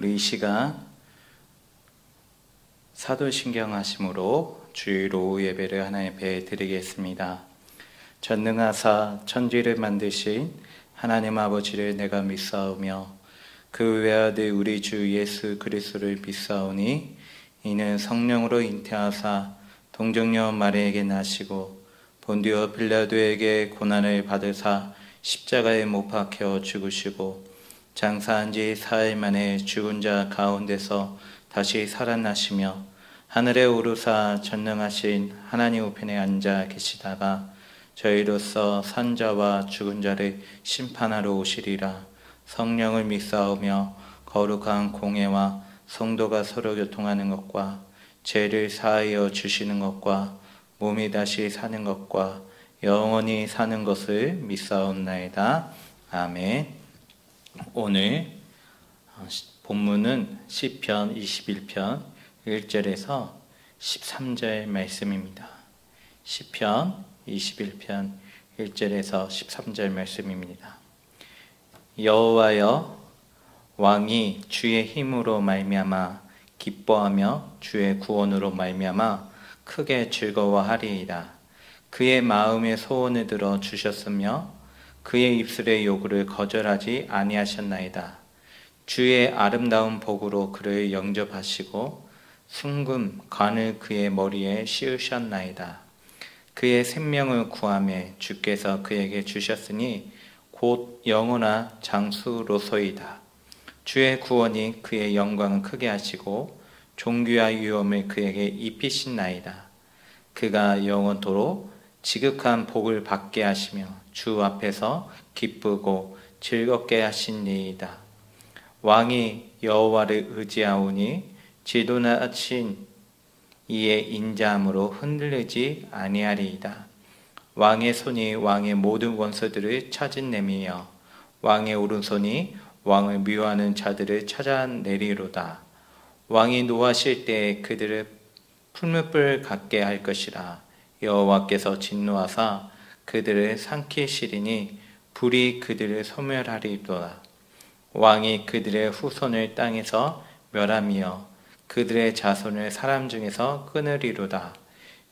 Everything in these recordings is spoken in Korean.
우리 이 시간 사도신경 하심으로 주일 오후 예배를 하나님 앞에 드리겠습니다. 전능하사 천지를 만드신 하나님 아버지를 내가 믿사오며 그 외아들 우리 주 예수 그리스도를 믿사오니 이는 성령으로 잉태하사 동정녀 마리아에게 나시고 본디오 빌라도에게 고난을 받으사 십자가에 못 박혀 죽으시고 장사한 지 4일 만에 죽은 자 가운데서 다시 살아나시며 하늘에 오르사 전능하신 하나님 우편에 앉아 계시다가 저희로서 산 자와 죽은 자를 심판하러 오시리라. 성령을 믿사오며 거룩한 공예와 성도가 서로 교통하는 것과 죄를 사하여 주시는 것과 몸이 다시 사는 것과 영원히 사는 것을 믿사옵나이다. 아멘. 오늘 본문은 시편 21편 1절에서 13절 말씀입니다. 시편 21편 1절에서 13절 말씀입니다. 여호와여, 왕이 주의 힘으로 말미암아 기뻐하며 주의 구원으로 말미암아 크게 즐거워하리이다. 그의 마음의 소원을 들어 주셨으며 그의 입술의 요구를 거절하지 아니하셨나이다. 주의 아름다운 복으로 그를 영접하시고 순금 관을 그의 머리에 씌우셨나이다. 그의 생명을 구하매 주께서 그에게 주셨으니 곧 영원한 장수로소이다. 주의 구원이 그의 영광을 크게 하시고 존귀와 위엄을 그에게 입히신나이다. 그가 영원토록 지극한 복을 받게 하시며 주 앞에서 기쁘고 즐겁게 하시니이다. 왕이 여호와를 의지하오니 지도나신 이의 인자함으로 흔들리지 아니하리이다. 왕의 손이 왕의 모든 원수들을 찾아내며 왕의 오른손이 왕을 미워하는 자들을 찾아내리로다. 왕이 노하실 때에 그들을 풀무불 같게 할 것이라. 여호와께서 진노하사 그들을 삼키시리니 불이 그들을 소멸하리로다. 왕이 그들의 후손을 땅에서 멸하며 그들의 자손을 사람 중에서 끊으리로다.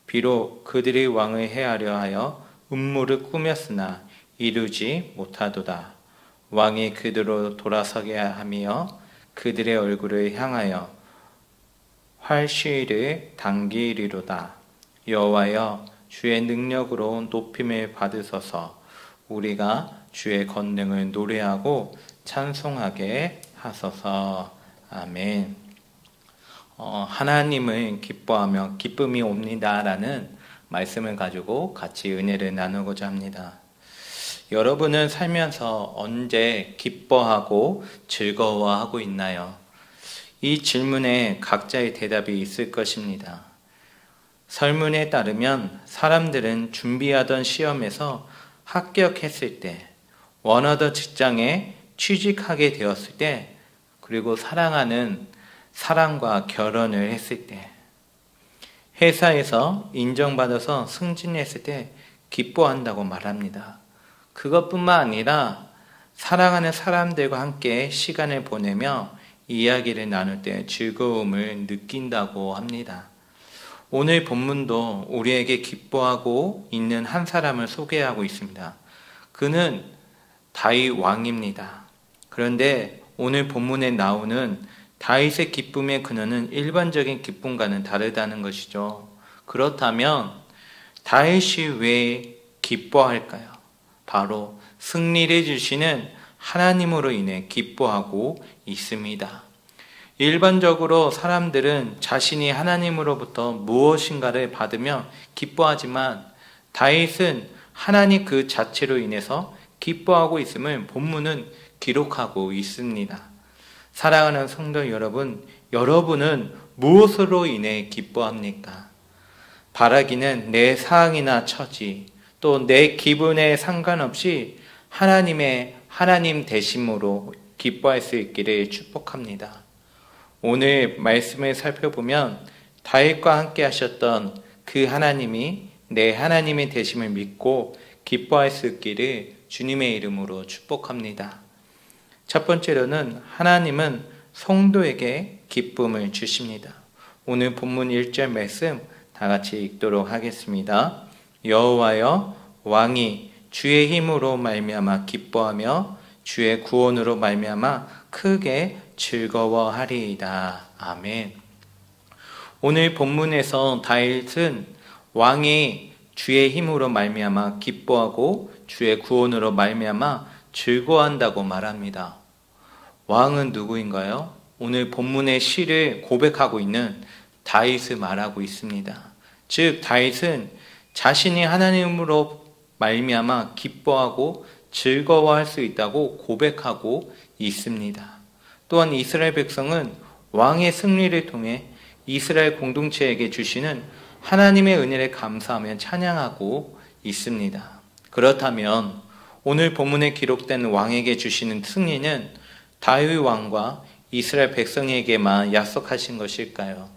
비록 그들이 왕을 해하려 하여 음모를 꾸몄으나 이루지 못하도다. 왕이 그들로 돌아서게 하며 그들의 얼굴을 향하여 활시위를 당기리로다. 여호와여, 주의 능력으로 높임을 받으소서. 우리가 주의 권능을 노래하고 찬송하게 하소서. 아멘. 하나님을 기뻐하며 기쁨이 옵니다라는 말씀을 가지고 같이 은혜를 나누고자 합니다. 여러분은 살면서 언제 기뻐하고 즐거워하고 있나요? 이 질문에 각자의 대답이 있을 것입니다. 설문에 따르면 사람들은 준비하던 시험에서 합격했을 때, 원하던 직장에 취직하게 되었을 때, 그리고 사랑하는 사람과 결혼을 했을 때, 회사에서 인정받아서 승진했을 때 기뻐한다고 말합니다. 그것뿐만 아니라 사랑하는 사람들과 함께 시간을 보내며 이야기를 나눌 때 즐거움을 느낀다고 합니다. 오늘 본문도 우리에게 기뻐하고 있는 한 사람을 소개하고 있습니다. 그는 다윗 왕입니다. 그런데 오늘 본문에 나오는 다윗의 기쁨의 근원은 일반적인 기쁨과는 다르다는 것이죠. 그렇다면 다윗이 왜 기뻐할까요? 바로 승리를 주시는 하나님으로 인해 기뻐하고 있습니다. 일반적으로 사람들은 자신이 하나님으로부터 무엇인가를 받으며 기뻐하지만 다윗은 하나님 그 자체로 인해서 기뻐하고 있음을 본문은 기록하고 있습니다. 사랑하는 성도 여러분, 여러분은 무엇으로 인해 기뻐합니까? 바라기는 내 상황이나 처지, 또 내 기분에 상관없이 하나님 되심으로 기뻐할 수 있기를 축복합니다. 오늘 말씀을 살펴보면 다윗과 함께 하셨던 그 하나님이 내 하나님이 되심을 믿고 기뻐할 수 있기를 주님의 이름으로 축복합니다. 첫 번째로는 하나님은 성도에게 기쁨을 주십니다. 오늘 본문 1절 말씀 다 같이 읽도록 하겠습니다. 여호와여, 왕이 주의 힘으로 말미암아 기뻐하며 주의 구원으로 말미암아 크게 즐거워하리이다. 아멘. 오늘 본문에서 다윗은 왕이 주의 힘으로 말미암아 기뻐하고 주의 구원으로 말미암아 즐거워한다고 말합니다. 왕은 누구인가요? 오늘 본문의 시를 고백하고 있는 다윗을 말하고 있습니다. 즉 다윗은 자신이 하나님으로 말미암아 기뻐하고 즐거워할 수 있다고 고백하고 있습니다. 또한 이스라엘 백성은 왕의 승리를 통해 이스라엘 공동체에게 주시는 하나님의 은혜를 감사하며 찬양하고 있습니다. 그렇다면 오늘 본문에 기록된 왕에게 주시는 승리는 다윗 왕과 이스라엘 백성에게만 약속하신 것일까요?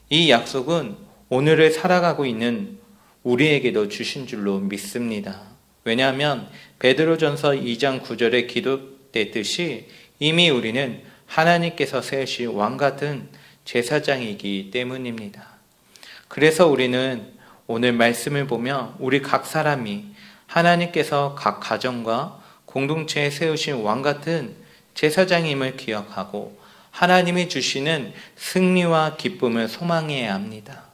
이 약속은 오늘을 살아가고 있는 우리에게도 주신 줄로 믿습니다. 왜냐하면 베드로전서 2장 9절에 기록됐듯이 이미 우리는 하나님께서 세우신 왕같은 제사장이기 때문입니다. 그래서 우리는 오늘 말씀을 보며 우리 각 사람이 하나님께서 각 가정과 공동체에 세우신 왕같은 제사장임을 기억하고 하나님이 주시는 승리와 기쁨을 소망해야 합니다.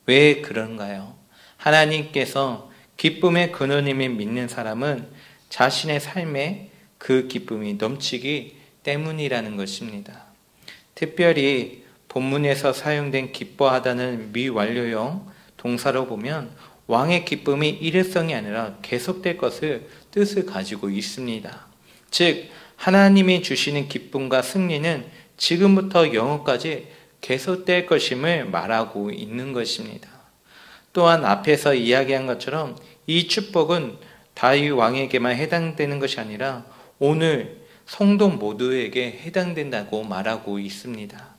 왜 그런가요? 하나님께서 기쁨의 근원임을 믿는 사람은 자신의 삶에 그 기쁨이 넘치기 때문이라는 것입니다. 특별히 본문에서 사용된 기뻐하다는 미완료형 동사로 보면 왕의 기쁨이 일회성이 아니라 계속될 것을 뜻을 가지고 있습니다. 즉 하나님이 주시는 기쁨과 승리는 지금부터 영원까지 계속될 것임을 말하고 있는 것입니다. 또한 앞에서 이야기한 것처럼 이 축복은 다윗 왕에게만 해당되는 것이 아니라 오늘 성도 모두에게 해당된다고 말하고 있습니다.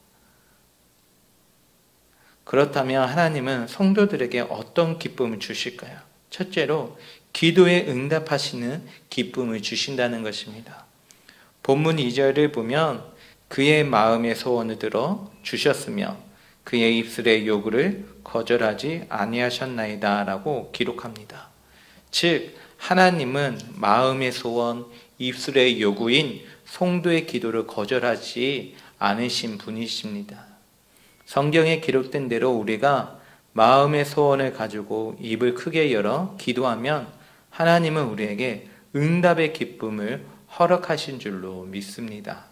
그렇다면 하나님은 성도들에게 어떤 기쁨을 주실까요? 첫째로 기도에 응답하시는 기쁨을 주신다는 것입니다. 본문 2절을 보면 그의 마음의 소원을 들어 주셨으며 그의 입술의 요구를 거절하지 아니하셨나이다 라고 기록합니다. 즉 하나님은 마음의 소원, 입술의 요구인 성도의 기도를 거절하지 않으신 분이십니다. 성경에 기록된 대로 우리가 마음의 소원을 가지고 입을 크게 열어 기도하면 하나님은 우리에게 응답의 기쁨을 허락하신 줄로 믿습니다.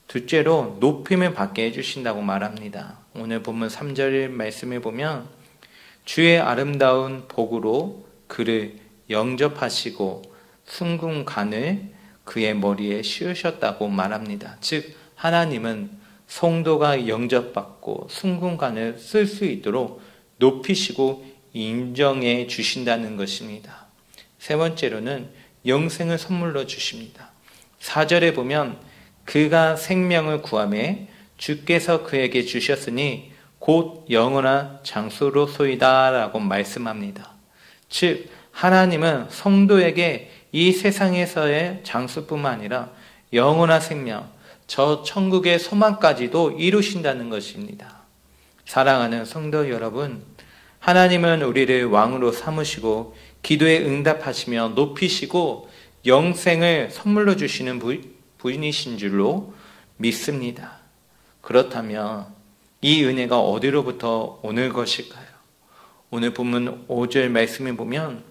둘째로 높임을 받게 해주신다고 말합니다. 오늘 본문 3절 말씀을 보면 주의 아름다운 복으로 그를 영접하시고 순금간을 그의 머리에 씌우셨다고 말합니다. 즉 하나님은 성도가 영접받고 순금간을 쓸 수 있도록 높이시고 인정해 주신다는 것입니다. 세 번째로는 영생을 선물로 주십니다. 4절에 보면 그가 생명을 구하매 주께서 그에게 주셨으니 곧 영원한 장소로소이다 라고 말씀합니다. 즉 하나님은 성도에게 이 세상에서의 장소뿐만 아니라 영원한 생명, 저 천국의 소망까지도 이루신다는 것입니다. 사랑하는 성도 여러분, 하나님은 우리를 왕으로 삼으시고 기도에 응답하시며 높이시고 영생을 선물로 주시는 부인이신 줄로 믿습니다. 그렇다면 이 은혜가 어디로부터 오는 것일까요? 오늘 본문 5절 말씀을 보면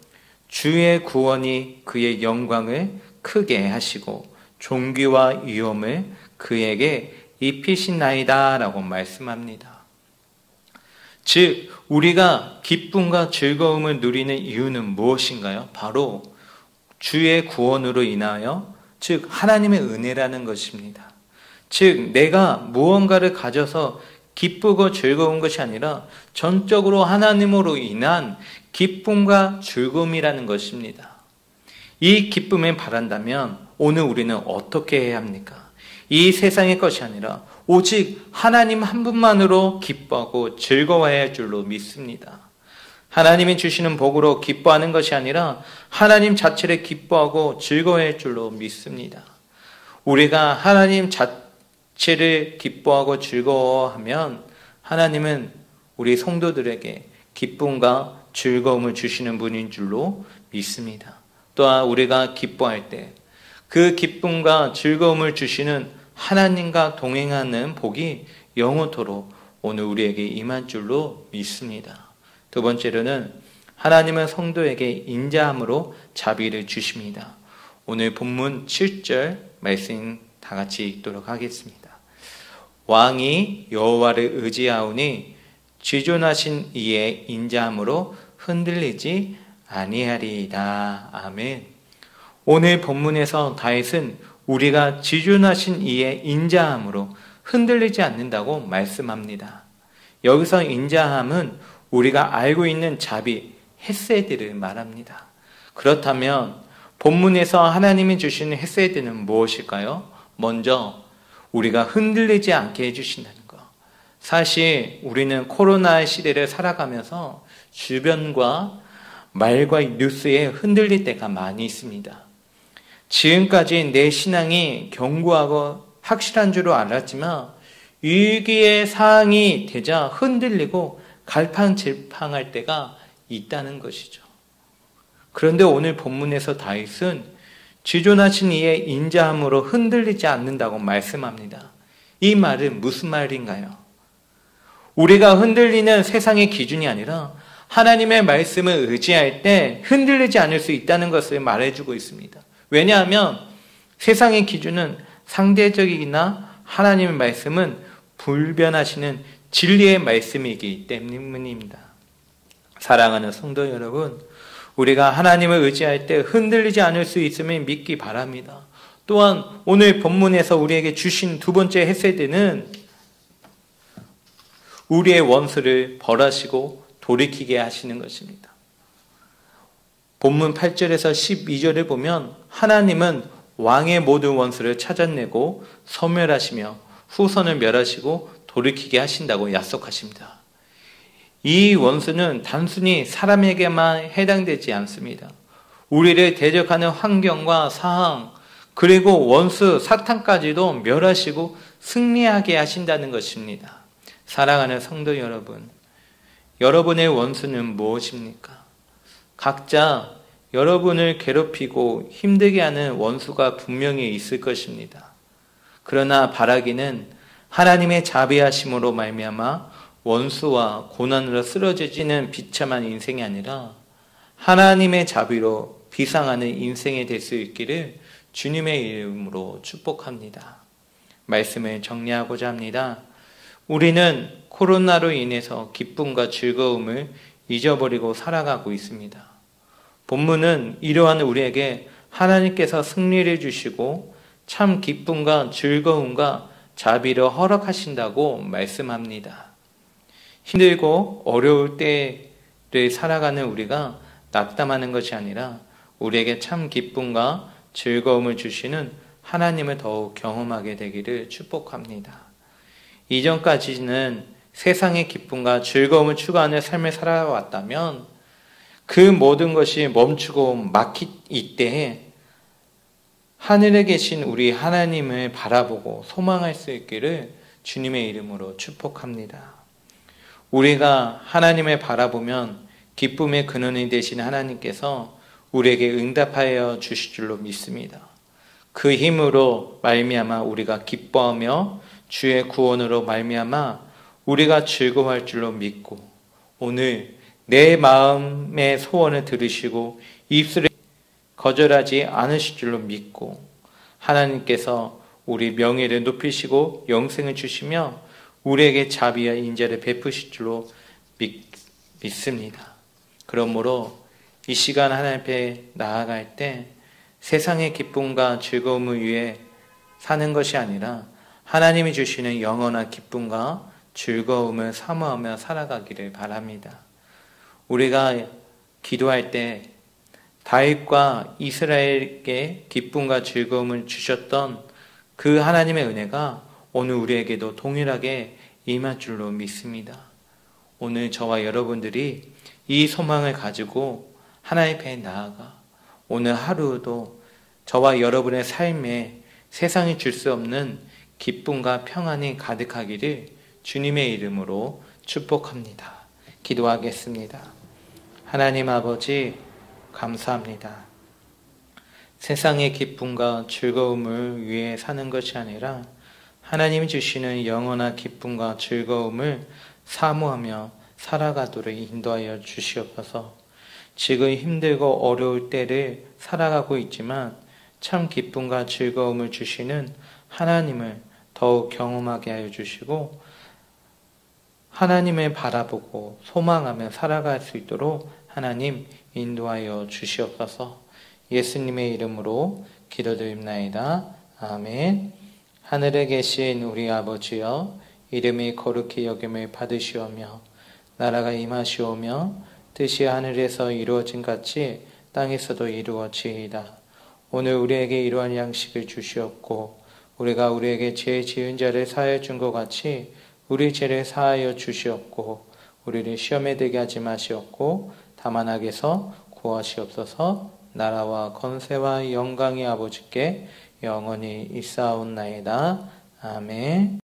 주의 구원이 그의 영광을 크게 하시고 존귀와 위엄을 그에게 입히시나이다 라고 말씀합니다. 즉 우리가 기쁨과 즐거움을 누리는 이유는 무엇인가요? 바로 주의 구원으로 인하여 즉 하나님의 은혜라는 것입니다. 즉 내가 무언가를 가져서 기쁘고 즐거운 것이 아니라 전적으로 하나님으로 인한 기쁨과 즐거움이라는 것입니다. 이 기쁨을 바란다면 오늘 우리는 어떻게 해야 합니까? 이 세상의 것이 아니라 오직 하나님 한 분만으로 기뻐하고 즐거워해야 할 줄로 믿습니다. 하나님이 주시는 복으로 기뻐하는 것이 아니라 하나님 자체를 기뻐하고 즐거워할 줄로 믿습니다. 우리가 하나님 자체를 기뻐하고 즐거워하면 하나님은 우리 성도들에게 기쁨과 즐거움을 주시는 분인 줄로 믿습니다. 또한 우리가 기뻐할 때 그 기쁨과 즐거움을 주시는 하나님과 동행하는 복이 영원토록 오늘 우리에게 임한 줄로 믿습니다. 두 번째로는 하나님은 성도에게 인자함으로 자비를 주십니다. 오늘 본문 7절 말씀 다 같이 읽도록 하겠습니다. 왕이 여호와를 의지하오니 지존하신 이의 인자함으로 흔들리지 아니하리이다. 아멘. 오늘 본문에서 다윗은 우리가 지존하신 이의 인자함으로 흔들리지 않는다고 말씀합니다. 여기서 인자함은 우리가 알고 있는 자비, 헤세드를 말합니다. 그렇다면 본문에서 하나님이 주시는 헤세드는 무엇일까요? 먼저 우리가 흔들리지 않게 해주신다는 것. 사실 우리는 코로나 시대를 살아가면서 주변과 말과 뉴스에 흔들릴 때가 많이 있습니다. 지금까지 내 신앙이 견고하고 확실한 줄로 알았지만 위기의 상황이 되자 흔들리고 갈팡질팡할 때가 있다는 것이죠. 그런데 오늘 본문에서 다윗은 지존하신 이의 인자함으로 흔들리지 않는다고 말씀합니다. 이 말은 무슨 말인가요? 우리가 흔들리는 세상의 기준이 아니라 하나님의 말씀을 의지할 때 흔들리지 않을 수 있다는 것을 말해주고 있습니다. 왜냐하면 세상의 기준은 상대적이나 하나님의 말씀은 불변하시는 진리의 말씀이기 때문입니다. 사랑하는 성도 여러분, 우리가 하나님을 의지할 때 흔들리지 않을 수 있음을 믿기 바랍니다. 또한 오늘 본문에서 우리에게 주신 두 번째 헤세드는 우리의 원수를 벌하시고 돌이키게 하시는 것입니다. 본문 8절에서 12절을 보면 하나님은 왕의 모든 원수를 찾아내고 소멸하시며 후손을 멸하시고 돌이키게 하신다고 약속하십니다. 이 원수는 단순히 사람에게만 해당되지 않습니다. 우리를 대적하는 환경과 상황, 그리고 원수 사탄까지도 멸하시고 승리하게 하신다는 것입니다. 사랑하는 성도 여러분, 여러분의 원수는 무엇입니까? 각자 여러분을 괴롭히고 힘들게 하는 원수가 분명히 있을 것입니다. 그러나 바라기는 하나님의 자비하심으로 말미암아 원수와 고난으로 쓰러지는 비참한 인생이 아니라 하나님의 자비로 비상하는 인생이 될 수 있기를 주님의 이름으로 축복합니다. 말씀을 정리하고자 합니다. 우리는 코로나로 인해서 기쁨과 즐거움을 잊어버리고 살아가고 있습니다. 본문은 이러한 우리에게 하나님께서 승리를 주시고 참 기쁨과 즐거움과 자비를 허락하신다고 말씀합니다. 힘들고 어려울 때를 살아가는 우리가 낙담하는 것이 아니라 우리에게 참 기쁨과 즐거움을 주시는 하나님을 더욱 경험하게 되기를 축복합니다. 이전까지는 세상의 기쁨과 즐거움을 추구하는 삶을 살아왔다면 그 모든 것이 멈추고 막힐 이때에 하늘에 계신 우리 하나님을 바라보고 소망할 수 있기를 주님의 이름으로 축복합니다. 우리가 하나님을 바라보면 기쁨의 근원이 되신 하나님께서 우리에게 응답하여 주실 줄로 믿습니다. 그 힘으로 말미암아 우리가 기뻐하며 주의 구원으로 말미암아 우리가 즐거워할 줄로 믿고 오늘 내 마음의 소원을 들으시고 입술에 거절하지 않으실 줄로 믿고 하나님께서 우리 명예를 높이시고 영생을 주시며 우리에게 자비와 인자를 베푸실 줄로 믿습니다. 그러므로 이 시간 하나님 앞에 나아갈 때 세상의 기쁨과 즐거움을 위해 사는 것이 아니라 하나님이 주시는 영원한 기쁨과 즐거움을 사모하며 살아가기를 바랍니다. 우리가 기도할 때 다윗과 이스라엘에게 기쁨과 즐거움을 주셨던 그 하나님의 은혜가 오늘 우리에게도 동일하게 임할 줄로 믿습니다. 오늘 저와 여러분들이 이 소망을 가지고 하나님 앞에 나아가 오늘 하루도 저와 여러분의 삶에 세상이 줄 수 없는 기쁨과 평안이 가득하기를 주님의 이름으로 축복합니다. 기도하겠습니다. 하나님 아버지, 감사합니다. 세상의 기쁨과 즐거움을 위해 사는 것이 아니라 하나님이 주시는 영원한 기쁨과 즐거움을 사모하며 살아가도록 인도하여 주시옵소서. 지금 힘들고 어려울 때를 살아가고 있지만 참 기쁨과 즐거움을 주시는 하나님을 더욱 경험하게 하여 주시고 하나님을 바라보고 소망하며 살아갈 수 있도록 하나님 인도하여 주시옵소서. 예수님의 이름으로 기도드립나이다. 아멘. 하늘에 계신 우리 아버지여, 이름이 거룩히 여김을 받으시오며 나라가 임하시오며 뜻이 하늘에서 이루어진 같이 땅에서도 이루어지이다. 오늘 우리에게 이러한 양식을 주시옵고 우리가 우리에게 죄 지은 자를 사하여 준 것 같이 우리 죄를 사하여 주시옵고 우리를 시험에 들게 하지 마시옵고 다만 악에서 구하시옵소서. 나라와 권세와 영광이 아버지께 영원히 있사옵나이다. 아멘.